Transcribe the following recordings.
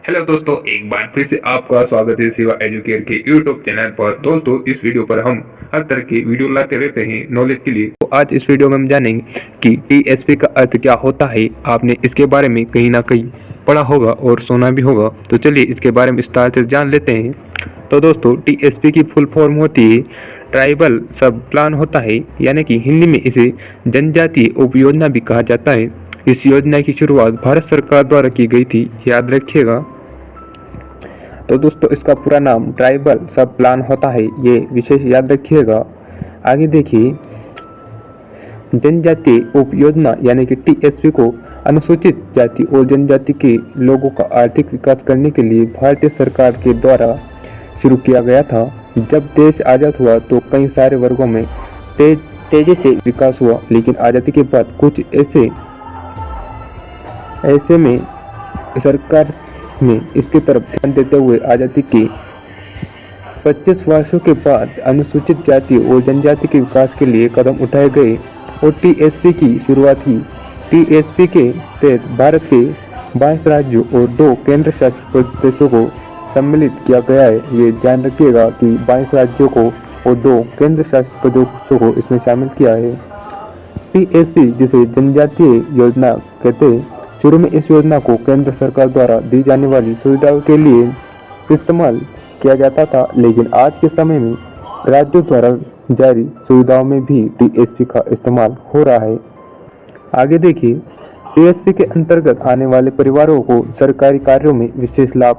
Hello दोस्तों, एक बार फिर से आपका स्वागत है सेवा एजुकेयर के यूट्यूब चैनल पर। दोस्तों, इस वीडियो पर हम हर तरह की वीडियो लाते रहते हैं नॉलेज के लिए। तो आज इस वीडियो में हम जानेंगे कि टीएसपी का अर्थ क्या होता है। आपने इसके बारे में कहीं ना कहीं पढ़ा होगा और सुना भी होगा, तो चलिए इसके बारे में विस्तार से जान लेते हैं। तो दोस्तों, टीएसपी की फुल फॉर्म होती है ट्राइबल सब प्लान होता है, यानी कि हिंदी में इसे जनजातीय उपयोजना भी कहा जाता है। इस योजना की शुरुआत भारत सरकार द्वारा की गई थी, याद रखिएगा। तो दोस्तों, इसका पूरा नाम ट्राइबल सब प्लान होता है, ये विशेष याद रखिएगा। आगे देखिए, जनजातीय उपयोजना यानी कि टीएसपी को अनुसूचित जाति और जनजाति के लोगों का आर्थिक विकास करने के लिए भारतीय सरकार के द्वारा शुरू किया गया था। जब देश आज़ाद हुआ तो कई सारे वर्गों में तेजी से विकास हुआ, लेकिन आज़ादी के बाद कुछ ऐसे में सरकार ने इसकी तरफ ध्यान देते हुए आज़ादी के 25 वर्षों के बाद अनुसूचित जाति और जनजाति के विकास के लिए कदम उठाए गए और टीएसपी की शुरुआत हुई। टीएसपी के तहत भारत के 22 राज्यों और 2 केंद्र शासित प्रदेशों को सम्मिलित किया गया है। ये ध्यान रखिएगा कि 22 राज्यों को और 2 केंद्र शासित प्रदेशों को इसमें शामिल किया है। टीएसपी जिसे जनजातीय योजना कहते हैं, शुरू में इस योजना को केंद्र सरकार द्वारा दी जाने वाली सुविधाओं के लिए इस्तेमाल किया जाता था, लेकिन आज के समय में राज्यों द्वारा जारी सुविधाओं में भी टीएसपी का इस्तेमाल हो रहा है। आगे देखिए, टीएसपी के अंतर्गत आने वाले परिवारों को सरकारी कार्यों में विशेष लाभ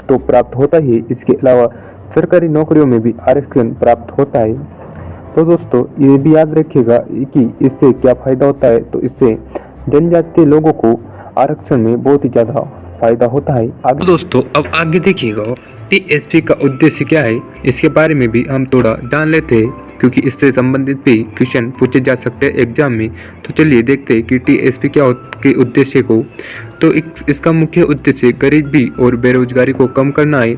तो प्राप्त होता ही, इसके अलावा सरकारी नौकरियों में भी आरक्षण प्राप्त होता है। तो दोस्तों, ये भी याद रखिएगा कि इससे क्या फायदा होता है। तो इससे जनजातीय लोगों को आरक्षण में बहुत ही ज्यादा फायदा होता है। आगे दोस्तों, अब आगे देखिएगा टीएसपी का उद्देश्य क्या है, इसके बारे में भी हम थोड़ा जान लेते हैं, क्योंकि इससे संबंधित भी क्वेश्चन पूछे जा सकते हैं एग्जाम में। तो चलिए देखते हैं कि टीएसपी क्या के उद्देश्य को। तो इसका मुख्य उद्देश्य गरीबी और बेरोजगारी को कम करना है।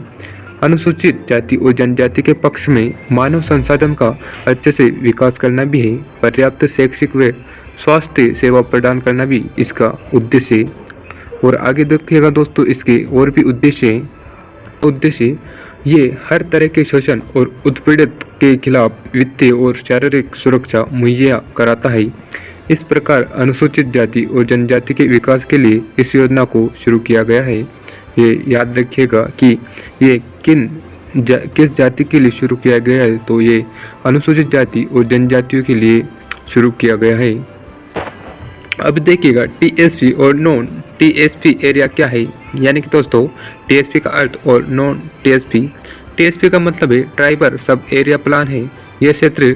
अनुसूचित जाति और जनजाति के पक्ष में मानव संसाधन का अच्छे से विकास करना भी है। पर्याप्त शैक्षिक व स्वास्थ्य सेवा प्रदान करना भी इसका उद्देश्य है। और आगे देखिएगा दोस्तों, इसके और भी उद्देश्य ये हर तरह के शोषण और उत्पीड़न के खिलाफ वित्तीय और शारीरिक सुरक्षा मुहैया कराता है। इस प्रकार अनुसूचित जाति और जनजाति के विकास के लिए इस योजना को शुरू किया गया है। ये याद रखिएगा कि ये किस जाति के लिए शुरू किया गया है। तो ये अनुसूचित जाति और जनजातियों के लिए शुरू किया गया है। अब देखिएगा टीएसपी और नॉन टीएसपी एरिया क्या है, यानी कि दोस्तों टीएसपी का अर्थ और नॉन टीएसपी का मतलब है ट्राइबल सब एरिया प्लान है। यह क्षेत्र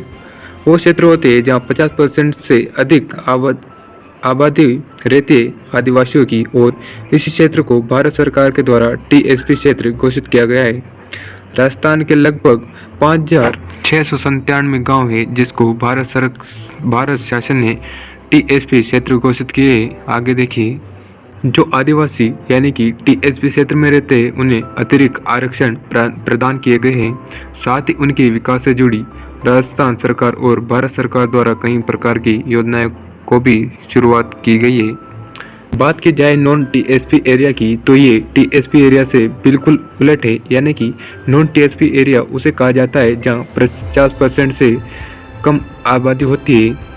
वो क्षेत्र होते हैं जहाँ 50% से अधिक आबादी रहती है आदिवासियों की, और इस क्षेत्र को भारत सरकार के द्वारा टीएसपी क्षेत्र घोषित किया गया है। राजस्थान के लगभग 5697 गाँव है जिसको भारत शासन ने टीएसपी क्षेत्र घोषित किए। आगे देखिए, जो आदिवासी यानी कि टीएसपी क्षेत्र में रहते हैं उन्हें अतिरिक्त आरक्षण प्रदान किए गए हैं। साथ ही उनके विकास से जुड़ी राजस्थान सरकार और भारत सरकार द्वारा कई प्रकार की योजनाओं को भी शुरुआत की गई है। बात की जाए नॉन टीएसपी एरिया की, तो ये टीएसपी एरिया से बिल्कुल उलट है, यानी कि नॉन टीएसपी एरिया उसे कहा जाता है जहाँ 50% से कम आबादी होती है।